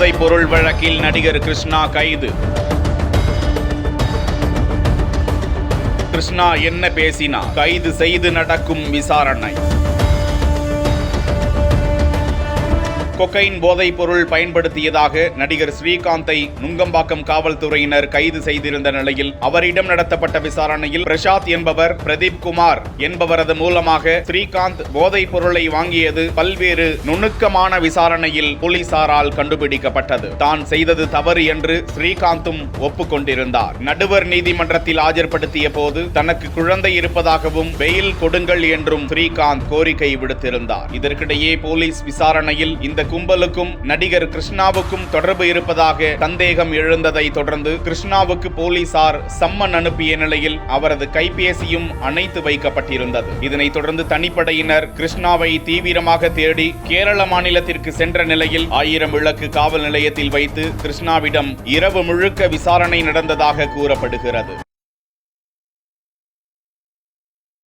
போதைப் பொருள் வழக்கில் நடிகர் கிருஷ்ணா கைது. கிருஷ்ணா என்ன பேசினார்? கைது செய்து நடக்கும் விசாரணை. கொக்கைன் போதைப் பொருள் பயன்படுத்தியதாக நடிகர் ஸ்ரீகாந்தை நுங்கம்பாக்கம் காவல்துறையினர் கைது செய்திருந்த நிலையில் அவரிடம் நடத்தப்பட்ட விசாரணையில் பிரசாத் என்பவர் பிரதீப் குமார் என்பவரது மூலமாக ஸ்ரீகாந்த் போதைப் பொருளை வாங்கியது பல்வேறு நுணுக்கமான விசாரணையில் போலீசாரால் கண்டுபிடிக்கப்பட்டது. தான் செய்தது தவறு என்று ஸ்ரீகாந்தும் ஒப்புக்கொண்டிருந்தார். நடுவர் நீதிமன்றத்தில் ஆஜர்படுத்திய போது தனக்கு குழந்தை இருப்பதாகவும் பெயில் கொடுங்கள் என்றும் ஸ்ரீகாந்த் கோரிக்கை விடுத்திருந்தார். இதற்கிடையே போலீஸ் விசாரணையில் இந்த கும்பலுக்கும் நடிகர் கிருஷ்ணாவுக்கும் தொடர்பு இருப்பதாக சந்தேகம் எழுந்ததை தொடர்ந்து கிருஷ்ணாவுக்கு போலீசார் சம்மன் அனுப்பிய நிலையில் அவரது கைபேசியும் அணைத்து வைக்கப்பட்டிருந்தது. இதனைத் தொடர்ந்து தனிப்படையினர் கிருஷ்ணாவை தீவிரமாக தேடி கேரள மாநிலத்திற்கு சென்ற நிலையில் 1000 விளக்கு காவல் நிலையத்தில் வைத்து கிருஷ்ணாவிடம் இரவு முழுக்க விசாரணை நடந்ததாக கூறப்படுகிறது.